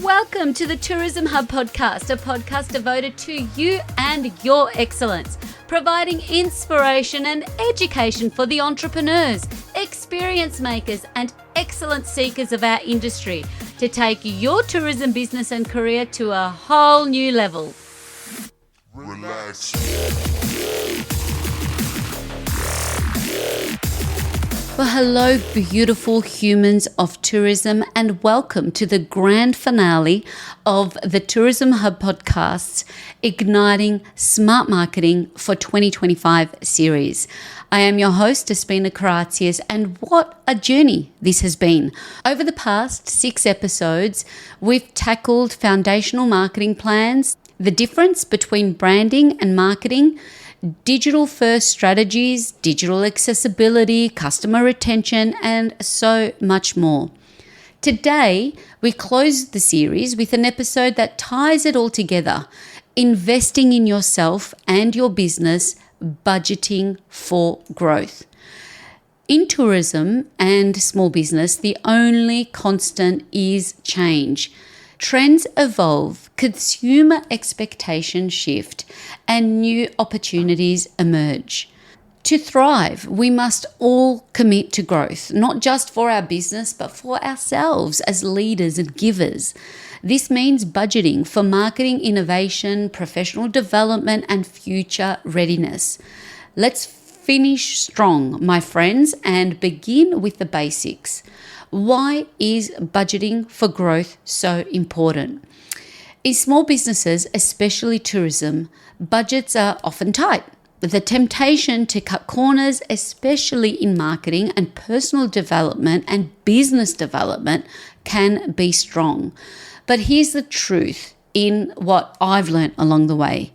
Welcome to the Tourism Hub podcast, a podcast devoted to you and your excellence, providing inspiration and education for the entrepreneurs, experience makers, and excellence seekers of our industry to take your tourism business and career to a whole new level. Relax. Well, hello, beautiful humans of tourism, and welcome to the grand finale of the Tourism Hub podcast's Igniting Smart Marketing for 2025 series. I am your host, Despina Karatzias, and what a journey this has been. Over the past 6 episodes, we've tackled foundational marketing plans, the difference between branding and marketing, digital first strategies, digital accessibility, customer retention, and so much more. Today, we close the series with an episode that ties it all together: investing in yourself and your business, budgeting for growth. In tourism and small business, the only constant is change. Trends evolve, consumer expectations shift, and new opportunities emerge. To thrive, we must all commit to growth, not just for our business, but for ourselves as leaders and givers. This means budgeting for marketing innovation, professional development, and future readiness. Let's finish strong, my friends, and begin with the basics. Why is budgeting for growth so important? In small businesses, especially tourism, budgets are often tight. The temptation to cut corners, especially in marketing and personal development and business development, can be strong. But here's the truth in what I've learned along the way.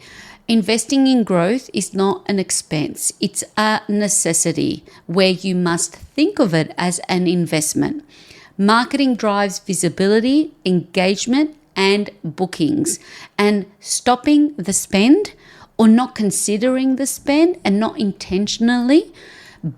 Investing in growth is not an expense. It's a necessity where you must think of it as an investment. Marketing drives visibility, engagement, and bookings. And stopping the spend or not considering the spend and not intentionally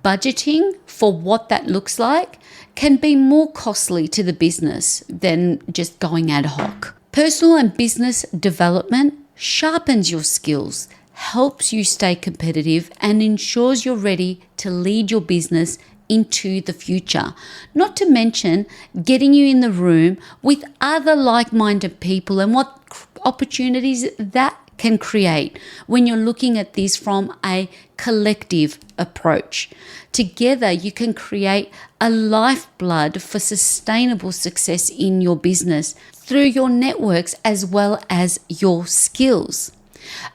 budgeting for what that looks like can be more costly to the business than just going ad hoc. Personal and business development sharpens your skills, helps you stay competitive, and ensures you're ready to lead your business into the future. Not to mention getting you in the room with other like-minded people and what opportunities that can create when you're looking at this from a collective approach. Together, you can create a lifeblood for sustainable success in your business through your networks as well as your skills.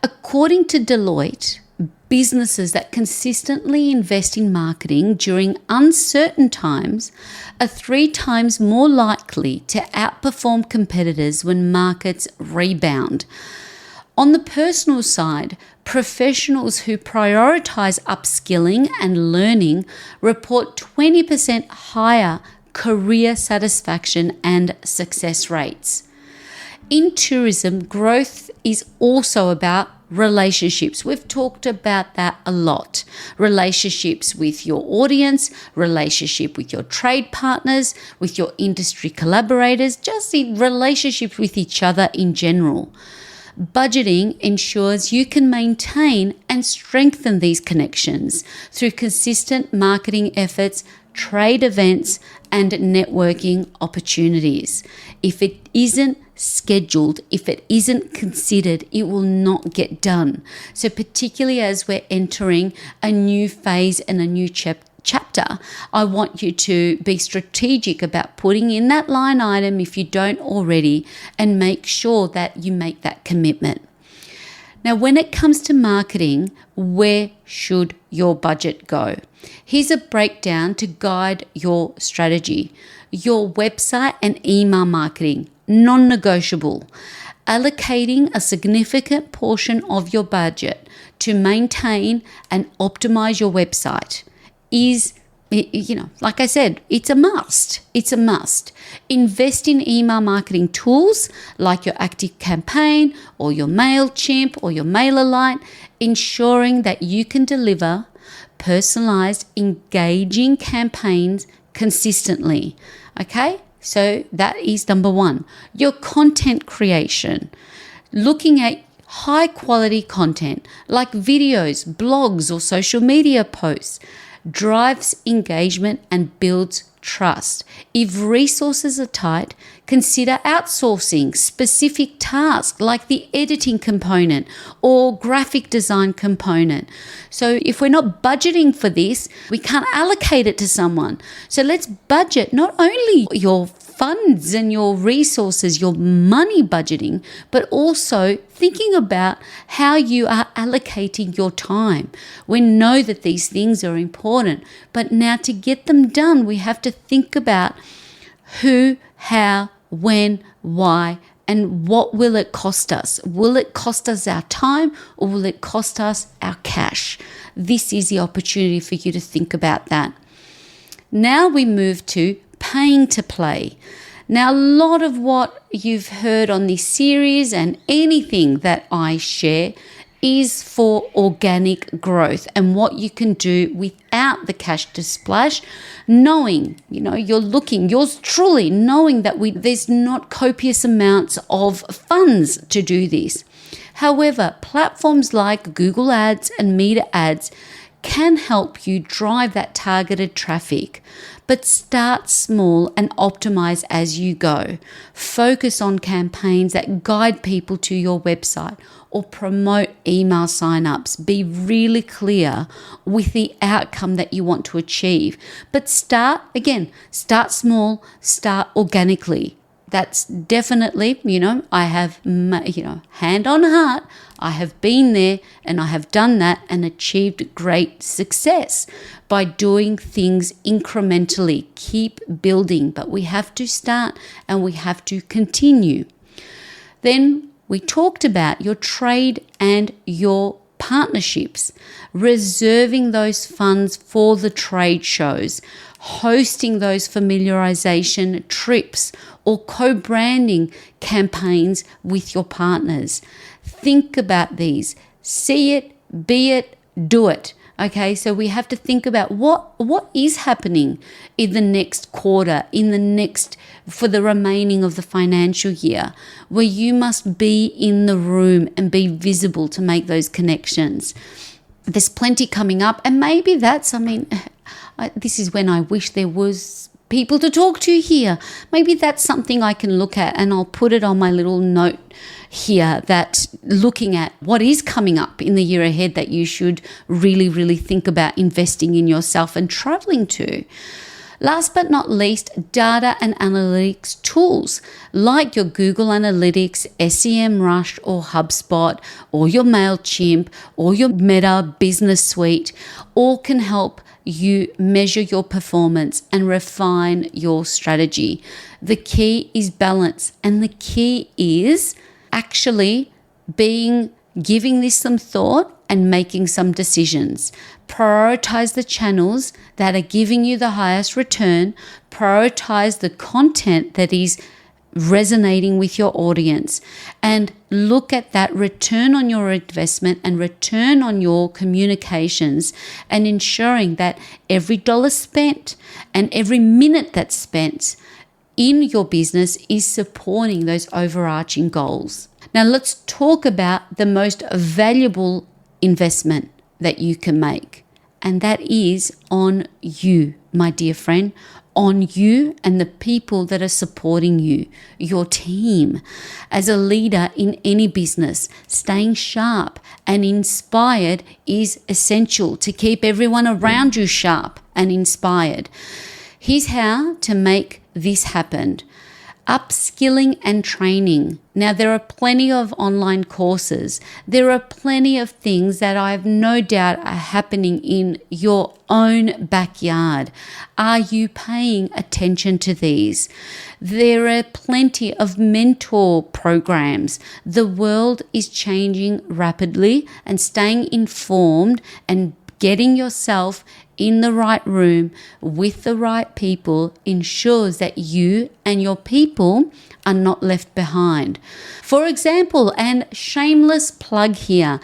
According to Deloitte, businesses that consistently invest in marketing during uncertain times are 3 times more likely to outperform competitors when markets rebound. On the personal side, professionals who prioritize upskilling and learning report 20% higher career satisfaction and success rates. In tourism, growth is also about relationships. We've talked about that a lot. Relationships with your audience, relationship with your trade partners, with your industry collaborators, just the relationships with each other in general. Budgeting ensures you can maintain and strengthen these connections through consistent marketing efforts, trade events, and networking opportunities. If it isn't scheduled, if it isn't considered, it will not get done. So particularly as we're entering a new phase and a new chapter, I want you to be strategic about putting in that line item if you don't already, and make sure that you make that commitment. Now, when it comes to marketing, where should your budget go? Here's a breakdown to guide your strategy. Your website and email marketing, non-negotiable. Allocating a significant portion of your budget to maintain and optimize your website is, like I said, it's a must. It's a must. Invest in email marketing tools like your Active Campaign or your MailChimp or your MailerLite, ensuring that you can deliver personalized, engaging campaigns consistently. Okay? So that is number one. Your content creation, looking at high quality content like videos, blogs, or social media posts, drives engagement and builds trust. If resources are tight, consider outsourcing specific tasks like the editing component or graphic design component. So if we're not budgeting for this, we can't allocate it to someone. So let's budget not only your funds and your resources, your money budgeting, but also thinking about how you are allocating your time. We know that these things are important, but now to get them done, we have to think about who, how, when, why, and what will it cost us? Will it cost us our time or will it cost us our cash? This is the opportunity for you to think about that. Now we move to paying to play. Now, a lot of what you've heard on this series and anything that I share is for organic growth and what you can do without the cash to splash, knowing, yours truly, knowing that there's not copious amounts of funds to do this. However, platforms like Google Ads and Meta Ads can help you drive that targeted traffic, but start small and optimize as you go. Focus on campaigns that guide people to your website or promote email signups. Be really clear with the outcome that you want to achieve, but start small, start organically. That's definitely, I have, hand on heart, I have been there and I have done that and achieved great success by doing things incrementally. Keep building, but we have to start and we have to continue. Then we talked about your trade and your partnerships, reserving those funds for the trade shows, hosting those familiarization trips or co-branding campaigns with your partners. Think about these. See it, be it, do it. Okay, so we have to think about what is happening in the next quarter, for the remaining of the financial year, where you must be in the room and be visible to make those connections. There's plenty coming up, and maybe this is when I wish there was people to talk to here. Maybe that's something I can look at, and I'll put it on my little note here, that looking at what is coming up in the year ahead that you should really, really think about investing in yourself and traveling to. Last but not least, data and analytics tools like your Google Analytics, SEMrush or HubSpot, or your MailChimp or your Meta Business Suite all can help you measure your performance and refine your strategy. The key is balance, and the key is actually giving this some thought and making some decisions. Prioritize the channels that are giving you the highest return. Prioritize the content that is resonating with your audience, and look at that return on your investment and return on your communications, and ensuring that every dollar spent and every minute that's spent in your business is supporting those overarching goals. Now let's talk about the most valuable investment that you can make, and that is on you, my dear friend, on you and the people that are supporting you, your team. As a leader in any business, staying sharp and inspired is essential to keep everyone around you sharp and inspired. Here's how to make this happen. Upskilling and training. Now, there are plenty of online courses. There are plenty of things that I have no doubt are happening in your own backyard. Are you paying attention to these? There are plenty of mentor programs. The world is changing rapidly, and staying informed and getting yourself in the right room with the right people ensures that you and your people are not left behind. For example, and shameless plug here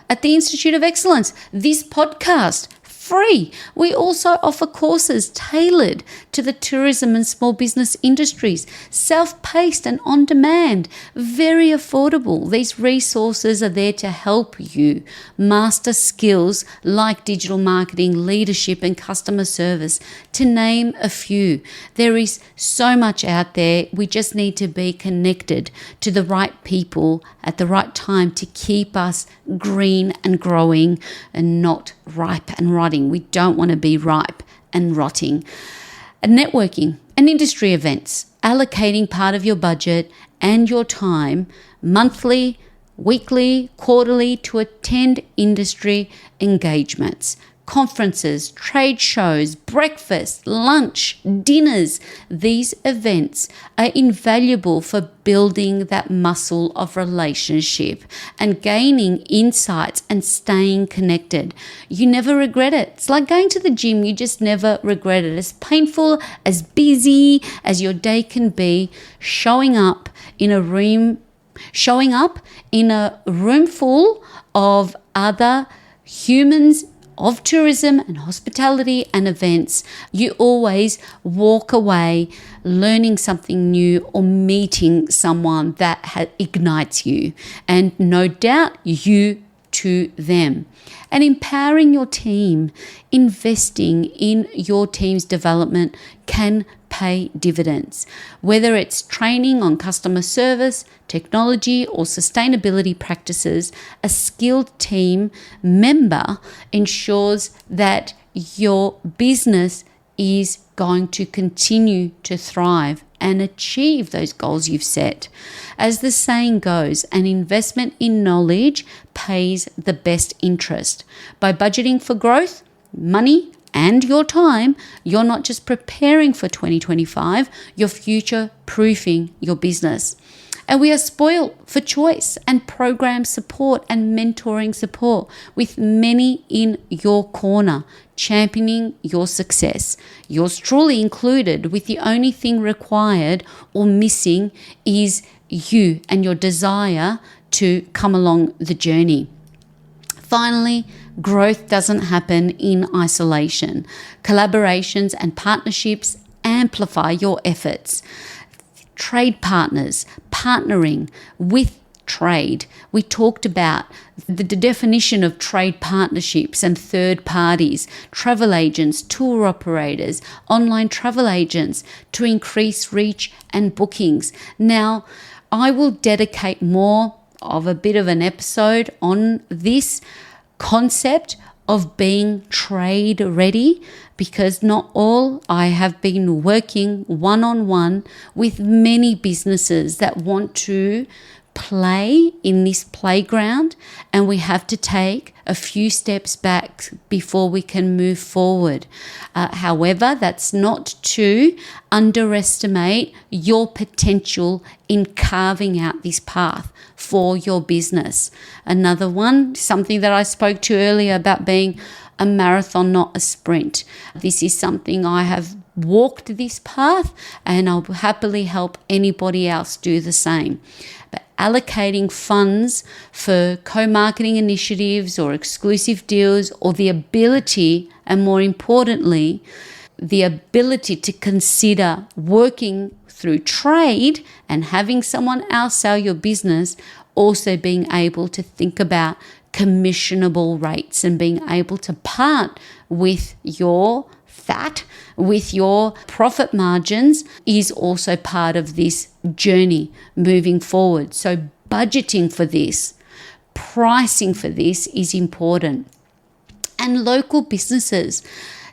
at the Institute of Excellence, this podcast free. We also offer courses tailored to the tourism and small business industries, self-paced and on demand, very affordable. These resources are there to help you master skills like digital marketing, leadership, and customer service, to name a few. There is so much out there. We just need to be connected to the right people at the right time to keep us green and growing and not ripe and rotting. We don't want to be ripe and rotting. Networking and industry events, allocating part of your budget and your time monthly, weekly, quarterly to attend industry engagements, conferences, trade shows, breakfast, lunch, dinners. These events are invaluable for building that muscle of relationship and gaining insights and staying connected. You never regret it. It's like going to the gym. You just never regret it. As painful, as busy as your day can be, showing up in a room full of other humans of tourism and hospitality and events, you always walk away learning something new or meeting someone that ignites you, and no doubt you to them. And empowering your team, investing in your team's development can pay dividends. Whether it's training on customer service, technology, or sustainability practices, a skilled team member ensures that your business is going to continue to thrive and achieve those goals you've set. As the saying goes, an investment in knowledge pays the best interest. By budgeting for growth, money, and your time, you're not just preparing for 2025, you're future-proofing your business. And we are spoiled for choice and program support and mentoring support, with many in your corner championing your success. Yours truly included, with the only thing required or missing is you and your desire to come along the journey. Finally, growth doesn't happen in isolation. Collaborations and partnerships amplify your efforts. Trade partners, partnering with trade. We talked about the definition of trade partnerships and third parties, travel agents, tour operators, online travel agents to increase reach and bookings. Now, I will dedicate more of a bit of an episode on this concept of being trade ready, because not all. I have been working one-on-one with many businesses that want to play in this playground, and we have to take a few steps back before we can move forward. However, that's not to underestimate your potential in carving out this path for your business. Another one, something that I spoke to earlier about being a marathon, not a sprint. This is something I have walked this path, and I'll happily help anybody else do the same. But allocating funds for co-marketing initiatives or exclusive deals, or the ability, and more importantly, the ability to consider working through trade and having someone else sell your business, also being able to think about commissionable rates and being able to part with your fat, with your profit margins, is also part of this journey moving forward. So budgeting for this, pricing for this is important. And local businesses.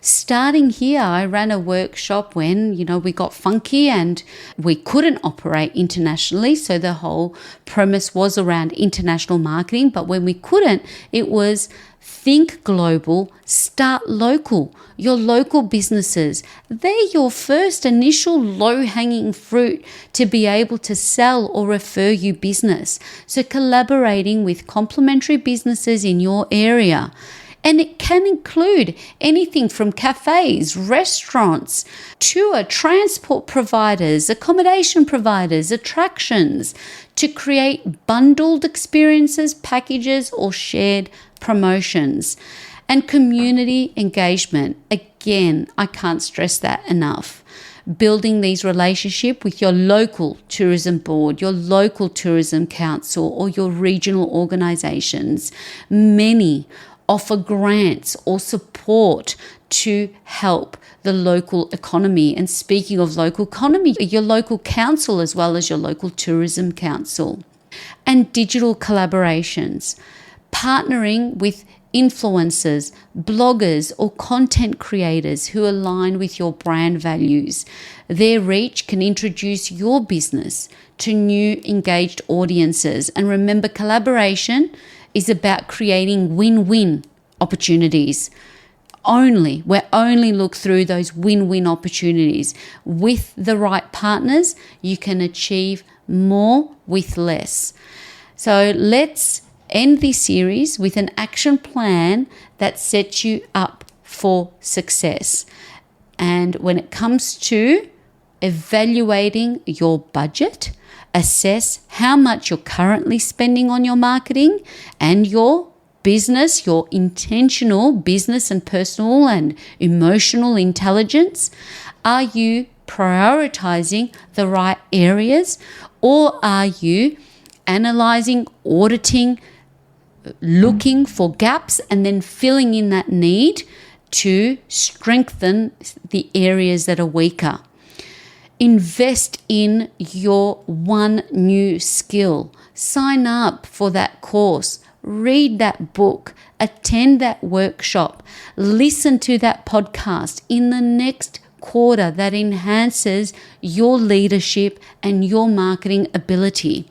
Starting here, I ran a workshop when, we got funky and we couldn't operate internationally. So the whole premise was around international marketing. But when we couldn't, it was think global, start local. Your local businesses, they're your first initial low-hanging fruit to be able to sell or refer you business. So collaborating with complementary businesses in your area. And it can include anything from cafes, restaurants, tour, transport providers, accommodation providers, attractions, to create bundled experiences, packages, or shared promotions. And community engagement. Again, I can't stress that enough. Building these relationships with your local tourism board, your local tourism council, or your regional organizations. Many offer grants or support to help the local economy. And speaking of local economy, your local council as well as your local tourism council. And digital collaborations, partnering with influencers, bloggers, or content creators who align with your brand values. Their reach can introduce your business to new engaged audiences. And remember, collaboration is about creating win-win opportunities. We only look through those win-win opportunities. With the right partners, you can achieve more with less. So let's end this series with an action plan that sets you up for success. And when it comes to evaluating your budget, assess how much you're currently spending on your marketing and your business, your intentional business and personal and emotional intelligence. Are you prioritizing the right areas, or are you analyzing, auditing, looking for gaps and then filling in that need to strengthen the areas that are weaker? Invest in your one new skill. Sign up for that course. Read that book. Attend that workshop. Listen to that podcast in the next quarter that enhances your leadership and your marketing ability.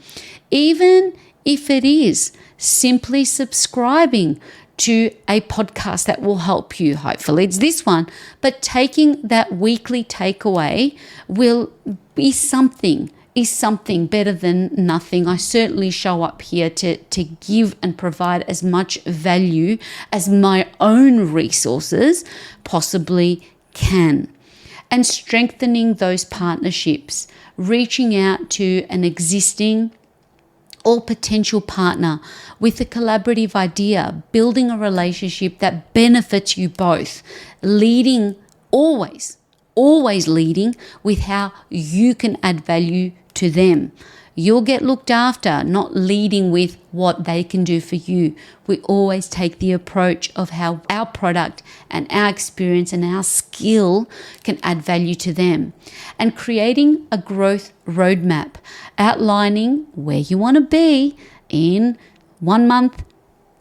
Even if it is simply subscribing to a podcast that will help you. Hopefully it's this one, but taking that weekly takeaway will be something better than nothing. I certainly show up here to give and provide as much value as my own resources possibly can. And strengthening those partnerships, reaching out to an existing or potential partner with a collaborative idea, building a relationship that benefits you both, leading always leading with how you can add value to them. You'll get looked after, not leading with what they can do for you. We always take the approach of how our product and our experience and our skill can add value to them. And creating a growth roadmap, outlining where you want to be in 1 month,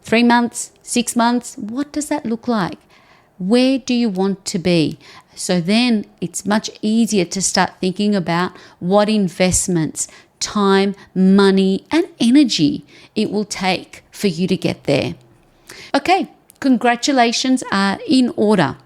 3 months, 6 months. What does that look like? Where do you want to be? So then it's much easier to start thinking about what investments, time, money, and energy it will take for you to get there. Okay, congratulations are in order.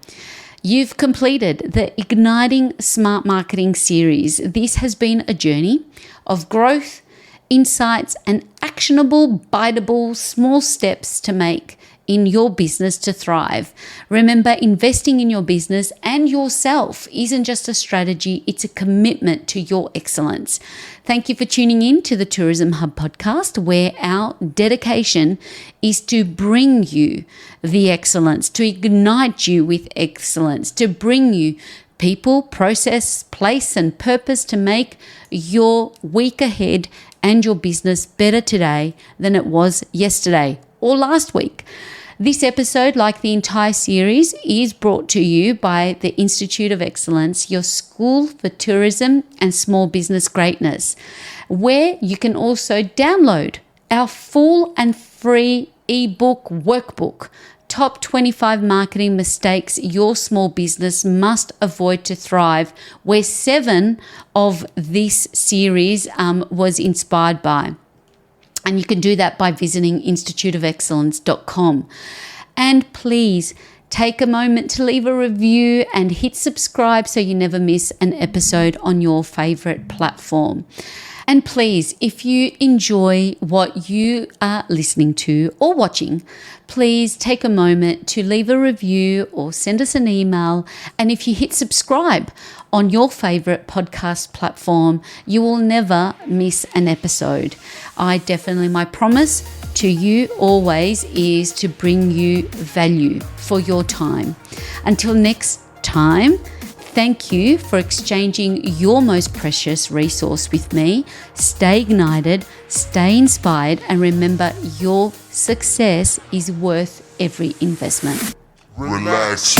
You've completed the Igniting Smart Marketing series. This has been a journey of growth, insights, and actionable, biteable, small steps to make in your business to thrive. Remember, investing in your business and yourself isn't just a strategy, it's a commitment to your excellence. Thank you for tuning in to the Tourism Hub podcast, where our dedication is to bring you the excellence, to ignite you with excellence, to bring you people, process, place, and purpose to make your week ahead and your business better today than it was yesterday or last week. This episode, like the entire series, is brought to you by the Institute of Excellence, your school for tourism and small business greatness, where you can also download our full and free eBook workbook, Top 25 Marketing Mistakes Your Small Business Must Avoid to Thrive, where 7 of this series was inspired by. And you can do that by visiting instituteofexcellence.com. And please take a moment to leave a review and hit subscribe so you never miss an episode on your favorite platform. And please, if you enjoy what you are listening to or watching, please take a moment to leave a review or send us an email. And if you hit subscribe on your favorite podcast platform, you will never miss an episode. My promise to you always is to bring you value for your time. Until next time, thank you for exchanging your most precious resource with me. Stay ignited, stay inspired, and remember your success is worth every investment. Relax.